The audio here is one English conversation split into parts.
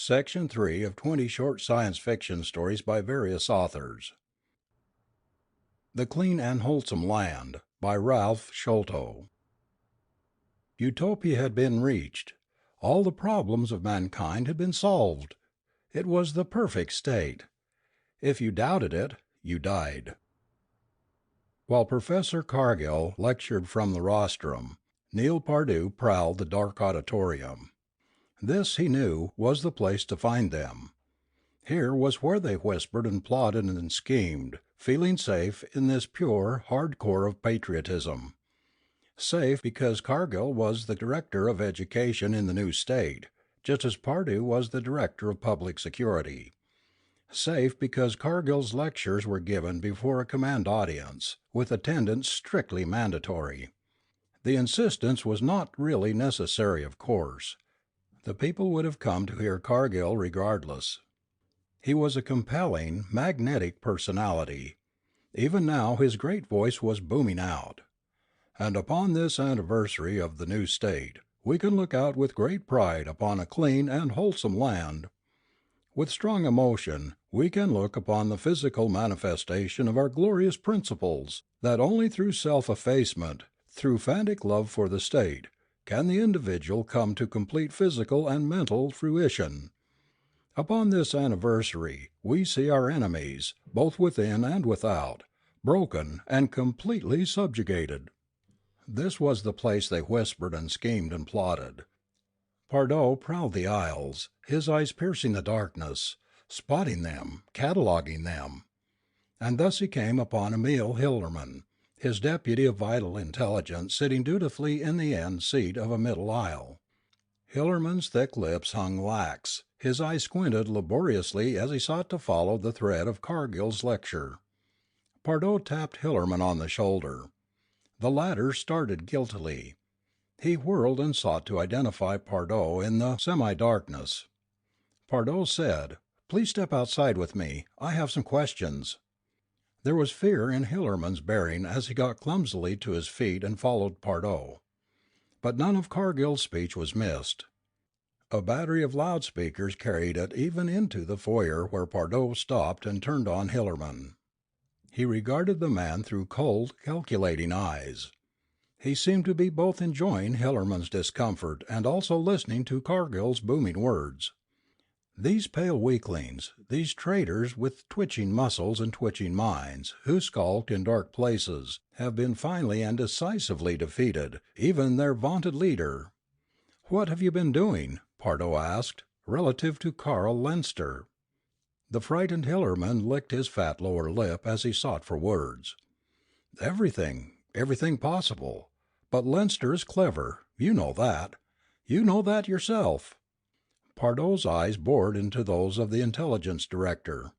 Section 3 of 20 short science fiction stories by various authors. The Clean and Wholesome Land by Ralph Sholto. Utopia had been reached. All the problems of mankind had been solved. It was the perfect state. If you doubted it, you died. While Professor Cargill lectured from the rostrum, Neil Pardue prowled the dark auditorium. This, he knew, was the place to find them. Here was where they whispered and plotted and schemed, feeling safe in this pure, hard core of patriotism. Safe because Cargill was the director of education in the new state, just as Pardue was the director of public security. Safe because Cargill's lectures were given before a command audience, with attendance strictly mandatory. The insistence was not really necessary, of course. The people would have come to hear Cargill regardless. He was a compelling, magnetic personality. Even now his great voice was booming out. And upon this anniversary of the new state, we can look out with great pride upon a clean and wholesome land. With strong emotion, we can look upon the physical manifestation of our glorious principles, that only through self-effacement, through frantic love for the state, can the individual come to complete physical and mental fruition. Upon this anniversary, we see our enemies, both within and without, broken and completely subjugated. This was the place they whispered and schemed and plotted. Pardue prowled the aisles, his eyes piercing the darkness, spotting them, cataloguing them. And thus he came upon Emil Hillerman, his deputy of vital intelligence, sitting dutifully in the end seat of a middle aisle. Hillerman's thick lips hung lax, his eyes squinted laboriously as he sought to follow the thread of Cargill's lecture. Pardue tapped Hillerman on the shoulder. The latter started guiltily. He whirled and sought to identify Pardue in the semi-darkness. Pardue said, "Please step outside with me. I have some questions." There was fear in Hillerman's bearing as he got clumsily to his feet and followed Pardue. But none of Cargill's speech was missed. A battery of loudspeakers carried it even into the foyer, where Pardue stopped and turned on Hillerman. He regarded the man through cold, calculating eyes. He seemed to be both enjoying Hillerman's discomfort and also listening to Cargill's booming words. These pale weaklings, these traitors with twitching muscles and twitching minds, who skulked in dark places, have been finally and decisively defeated, even their vaunted leader. "What have you been doing?" Pardue asked, relative to Carl Lenster. The frightened Hillerman licked his fat lower lip as he sought for words. Everything possible. But Lenster is clever. You know that. You know that yourself." Pardue's eyes bored into those of the intelligence director.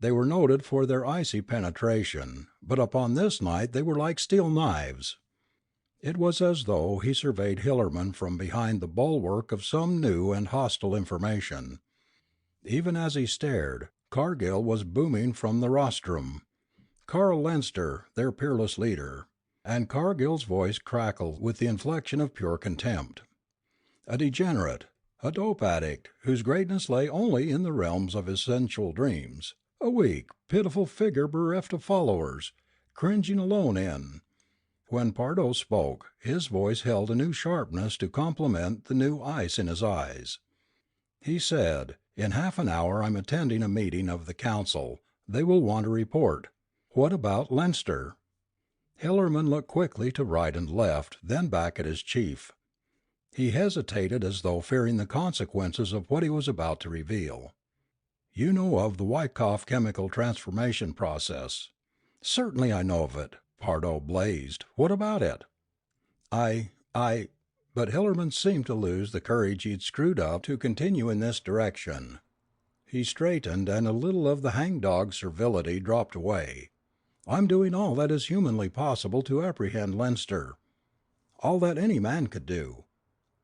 They were noted for their icy penetration, but upon this night they were like steel knives. It was as though he surveyed Hillerman from behind the bulwark of some new and hostile information. Even as he stared, Cargill was booming from the rostrum. Carl Lenster, their peerless leader, and Cargill's voice crackled with the inflection of pure contempt. A degenerate, a dope addict, whose greatness lay only in the realms of his sensual dreams. A weak, pitiful figure bereft of followers, cringing alone in. When Pardue spoke, his voice held a new sharpness to complement the new ice in his eyes. He said, "In half an hour I'm attending a meeting of the council. They will want a report. What about Lenster?" Hillerman looked quickly to right and left, then back at his chief. He hesitated as though fearing the consequences of what he was about to reveal. "You know of the Wyckoff chemical transformation process." "Certainly I know of it." Pardue blazed. "What about it?" I... But Hillerman seemed to lose the courage he'd screwed up to continue in this direction. He straightened, and a little of the hangdog servility dropped away. "I'm doing all that is humanly possible to apprehend Lenster. All that any man could do.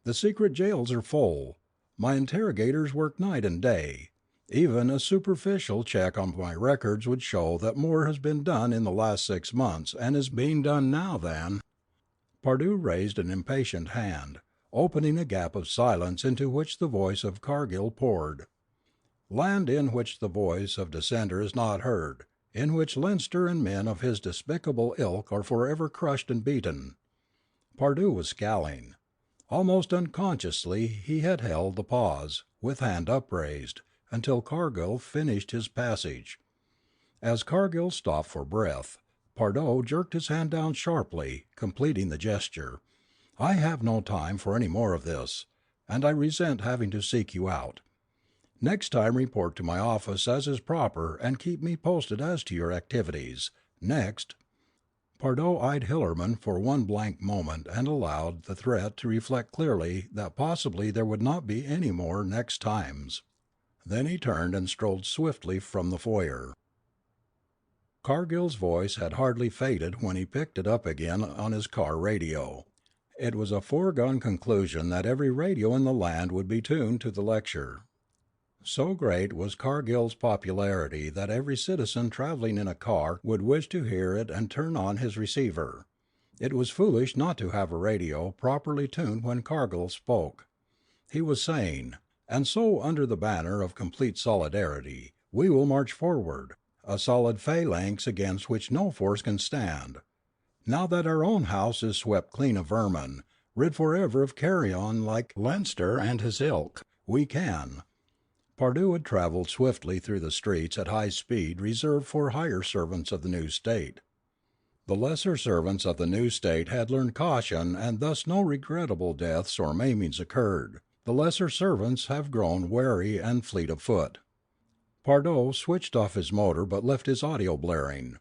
The secret jails are full. My interrogators work night and day. Even a superficial check on my records would show that more has been done in the last 6 months and is being done now than—" Pardue raised an impatient hand. opening a gap of silence into which the voice of Cargill poured. Land in which the voice of dissenter is not heard, in which Leinster and men of his despicable ilk are forever crushed and beaten. Pardue was scowling. Almost unconsciously he had held the pause, with hand upraised, until Cargill finished his passage. As Cargill stopped for breath, Pardue jerked his hand down sharply, completing the gesture. "I have no time for any more of this, and I resent having to seek you out. Next time report to my office as is proper and keep me posted as to your activities. Next." Pardue eyed Hillerman for one blank moment and allowed the threat to reflect clearly that possibly there would not be any more next times. Then he turned and strode swiftly from the foyer. Cargill's voice had hardly faded when he picked it up again on his car radio. It was a foregone conclusion that every radio in the land would be tuned to the lecture. So great was Cargill's popularity that every citizen traveling in a car would wish to hear it and turn on his receiver. It was foolish not to have a radio properly tuned when Cargill spoke. He was saying, "And so under the banner of complete solidarity, we will march forward, a solid phalanx against which no force can stand. Now that our own house is swept clean of vermin, rid forever of carrion like Leinster and his ilk, we can." Pardue had traveled swiftly through the streets at high speed reserved for higher servants of the new state. The lesser servants of the new state had learned caution and thus no regrettable deaths or maimings occurred. The lesser servants have grown wary and fleet of foot. Pardue switched off his motor but left his audio blaring.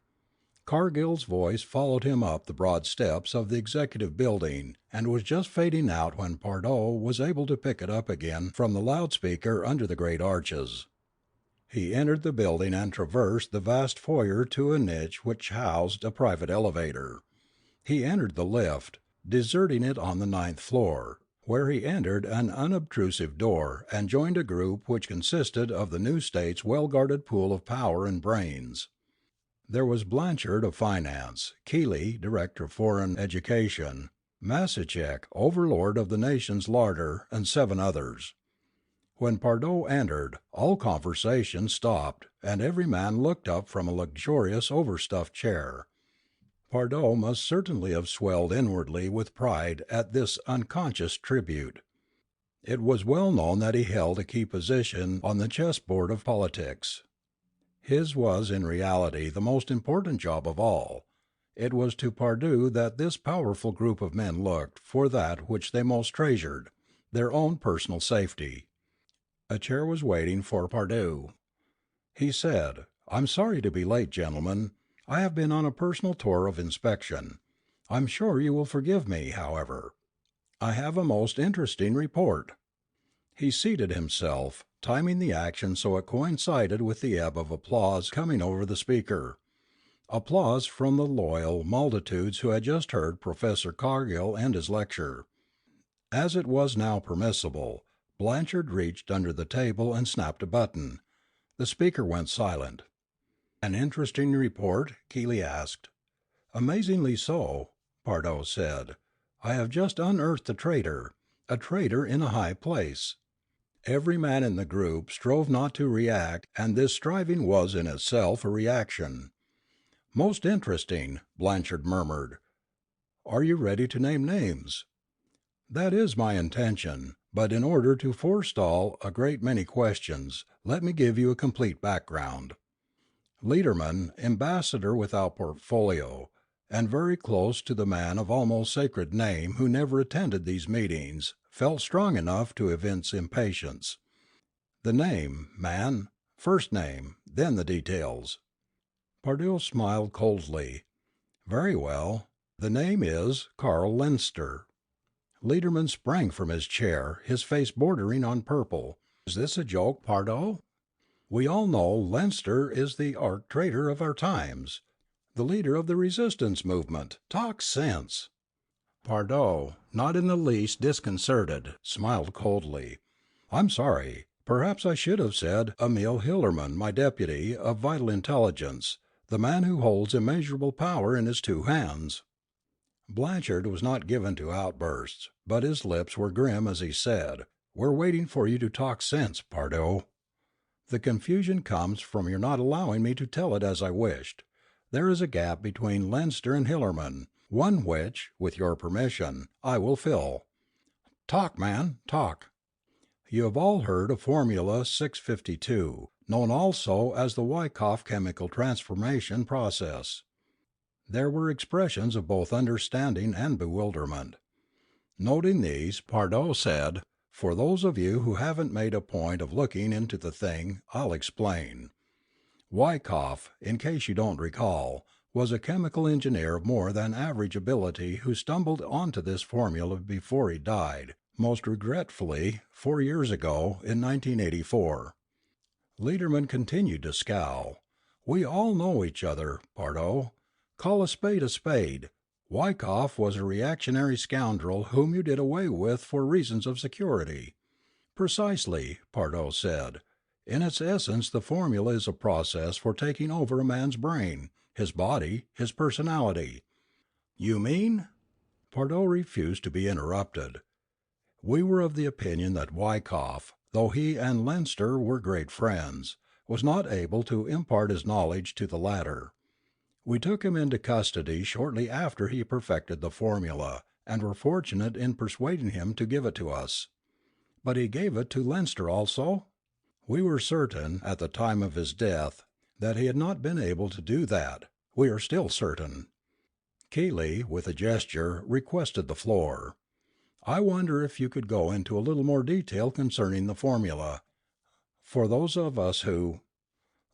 Cargill's voice followed him up the broad steps of the executive building and was just fading out when Pardue was able to pick it up again from the loudspeaker under the great arches. He entered the building and traversed the vast foyer to a niche which housed a private elevator. He entered the lift, deserting it on the 9th floor, where he entered an unobtrusive door and joined a group which consisted of the new state's well-guarded pool of power and brains. There was Blanchard of Finance, Keeley, Director of Foreign Education, Masachek, Overlord of the nation's larder, and 7 others. When Pardue entered, all conversation stopped, and every man looked up from a luxurious overstuffed chair. Pardue must certainly have swelled inwardly with pride at this unconscious tribute. It was well known that he held a key position on the chessboard of politics. His was in reality the most important job of all. It was to Pardue that this powerful group of men looked for that which they most treasured, their own personal safety. A chair was waiting for Pardue. He said, "I'm sorry to be late, gentlemen. I have been on a personal tour of inspection. I'm sure you will forgive me, however. I have a most interesting report." He seated himself, timing the action so it coincided with the ebb of applause coming over the speaker. Applause from the loyal multitudes who had just heard Professor Cargill end his lecture. As it was now permissible, Blanchard reached under the table and snapped a button. The speaker went silent. "An interesting report?" Keeley asked. "Amazingly so," Pardue said. "I have just unearthed a traitor in a high place." Every man in the group strove not to react, and this striving was in itself a reaction. "Most interesting," Blanchard murmured. "Are you ready to name names?" "That is my intention, but in order to forestall a great many questions, let me give you a complete background. Lederman, ambassador without portfolio, and very close to the man of almost sacred name who never attended these meetings, felt strong enough to evince impatience. The name, man, first name, then the details." Pardue smiled coldly. "Very well. The name is Carl Leinster." Lederman sprang from his chair, his face bordering on purple. "Is this a joke, Pardue? We all know Leinster is the arch traitor of our times, the leader of the resistance movement. Talk sense." Pardue, not in the least disconcerted, smiled coldly. "I'm sorry. Perhaps I should have said Emil Hillerman, my deputy, of vital intelligence, the man who holds immeasurable power in his 2 hands." Blanchard was not given to outbursts, but his lips were grim as he said, "We're waiting for you to talk sense, Pardo. The confusion comes from your not allowing me to tell it as I wished. There is a gap between Leinster and Hillerman, one which, with your permission, I will fill." "Talk, man, talk." "You have all heard of Formula 652, known also as the Wyckoff chemical transformation process." There were expressions of both understanding and bewilderment. Noting these, Pardo said, "For those of you who haven't made a point of looking into the thing, I'll explain. Wyckoff, in case you don't recall, was a chemical engineer of more than average ability who stumbled onto this formula before he died, most regretfully, 4 years ago, in 1984. Lederman continued to scowl. "We all know each other, Pardo. Call a spade a spade. Wyckoff was a reactionary scoundrel whom you did away with for reasons of security." "Precisely," Pardo said. "In its essence the formula is a process for taking over a man's brain, his body, his personality." "You mean—" Pardo refused to be interrupted. "We were of the opinion that Wyckoff, though he and Leinster were great friends, was not able to impart his knowledge to the latter. We took him into custody shortly after he perfected the formula, and were fortunate in persuading him to give it to us." "But he gave it to Leinster also?" "We were certain, at the time of his death, that he had not been able to do that. We are still certain." Keeley, with a gesture, requested the floor. "I wonder if you could go into a little more detail concerning the formula, for those of us who—"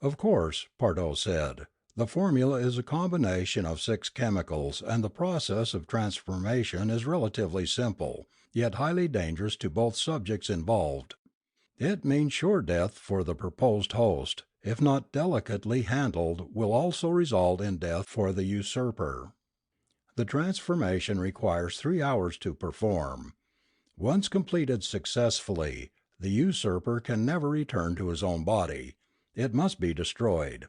"Of course," Pardo said. "The formula is a combination of 6 chemicals and the process of transformation is relatively simple, yet highly dangerous to both subjects involved. It means sure death for the proposed host, if not delicately handled will also result in death for the usurper. The transformation requires 3 hours to perform. Once completed successfully, the usurper can never return to his own body. It must be destroyed.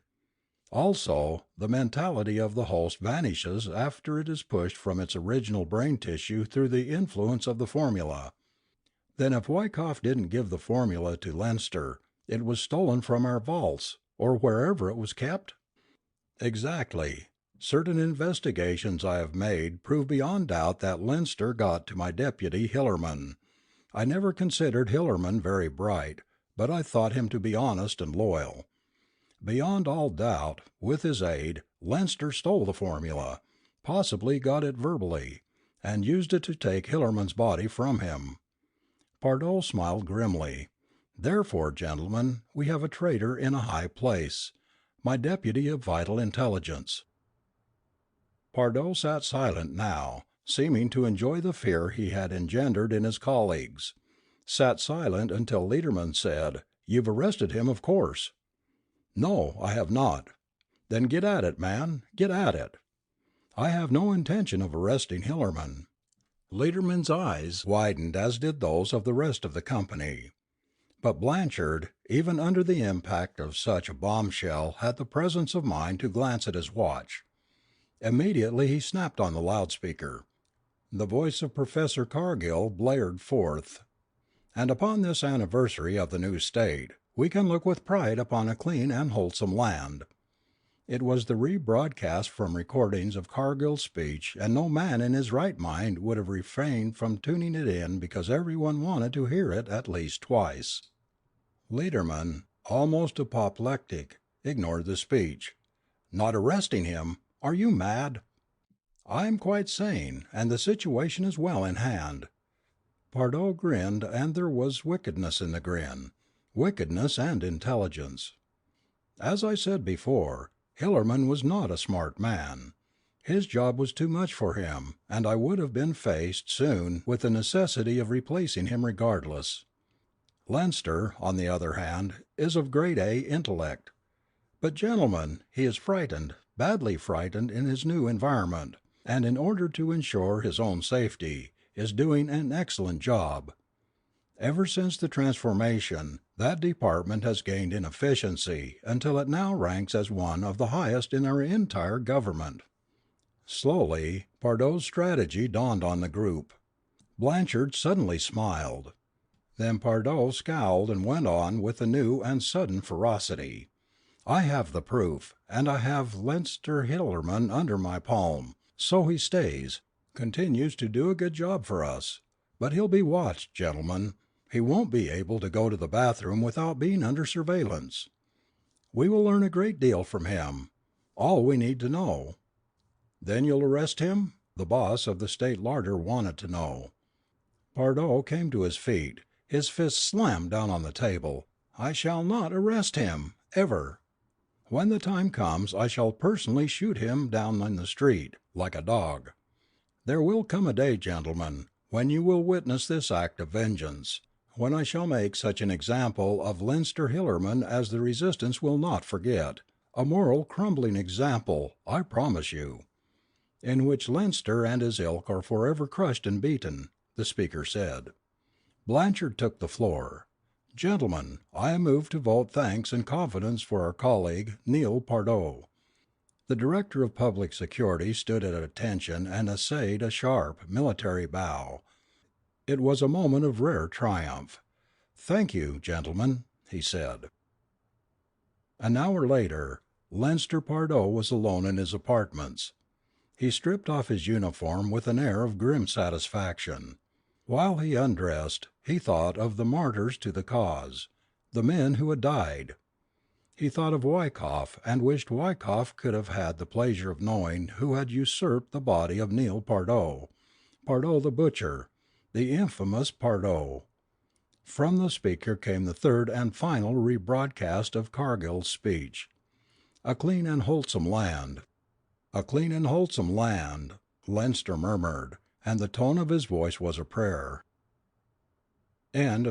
Also, the mentality of the host vanishes after it is pushed from its original brain tissue through the influence of the formula." "Then if Wyckoff didn't give the formula to Leinster, it was stolen from our vaults, or wherever it was kept?" "Exactly. Certain investigations I have made prove beyond doubt that Leinster got to my deputy, Hillerman. I never considered Hillerman very bright, but I thought him to be honest and loyal. Beyond all doubt, with his aid, Leinster stole the formula, possibly got it verbally, and used it to take Hillerman's body from him." Pardo smiled grimly. "Therefore, gentlemen, we have a traitor in a high place, my deputy of vital intelligence." Pardo sat silent now, seeming to enjoy the fear he had engendered in his colleagues. Sat silent until Lederman said, "You've arrested him, of course." "No, I have not." "Then get at it, man, get at it." "I have no intention of arresting Hillerman." Lederman's eyes widened as did those of the rest of the company. But Blanchard, even under the impact of such a bombshell, had the presence of mind to glance at his watch. Immediately he snapped on the loudspeaker. The voice of Professor Cargill blared forth. "And upon this anniversary of the new state, we can look with pride upon a clean and wholesome land." It was the rebroadcast from recordings of Cargill's speech, and no man in his right mind would have refrained from tuning it in because everyone wanted to hear it at least twice. Lederman, almost apoplectic, ignored the speech. "Not arresting him? Are you mad?" "I'm quite sane, and the situation is well in hand." Pardo grinned, and there was wickedness in the grin. Wickedness and intelligence. "As I said before, Hillerman was not a smart man. His job was too much for him, and I would have been faced soon with the necessity of replacing him regardless. Leinster, on the other hand, is of grade A intellect. But, gentlemen, he is frightened, badly frightened in his new environment, and in order to ensure his own safety, is doing an excellent job. Ever since the transformation, that department has gained in efficiency until it now ranks as one of the highest in our entire government." Slowly, Pardoe's strategy dawned on the group. Blanchard suddenly smiled. Then Pardoe scowled and went on with a new and sudden ferocity. "I have the proof, and I have Leinster Hillerman under my palm. So he stays, continues to do a good job for us. But he'll be watched, gentlemen. He won't be able to go to the bathroom without being under surveillance. We will learn a great deal from him. All we need to know." "Then you'll arrest him?" the boss of the state larder wanted to know. Pardoe came to his feet, his fist slammed down on the table. "I shall not arrest him. Ever. When the time comes I shall personally shoot him down in the street, like a dog. There will come a day, gentlemen, when you will witness this act of vengeance, when I shall make such an example of Leinster Hillerman as the resistance will not forget, a moral crumbling example, I promise you, in which Leinster and his ilk are forever crushed and beaten," the speaker said. Blanchard took the floor. "Gentlemen, I am moved to vote thanks and confidence for our colleague, Neil Pardoe." The director of public security stood at attention and essayed a sharp, military bow. It was a moment of rare triumph. "Thank you, gentlemen," he said. An hour later, Leinster Pardoe was alone in his apartments. He stripped off his uniform with an air of grim satisfaction. While he undressed, he thought of the martyrs to the cause, the men who had died. He thought of Wyckoff, and wished Wyckoff could have had the pleasure of knowing who had usurped the body of Neil Pardoe, Pardoe the butcher, the infamous Pardoe. From the speaker came the third and final rebroadcast of Cargill's speech. "A clean and wholesome land. A clean and wholesome land," Leinster murmured, and the tone of his voice was a prayer.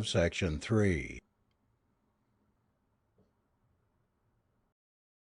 Section 3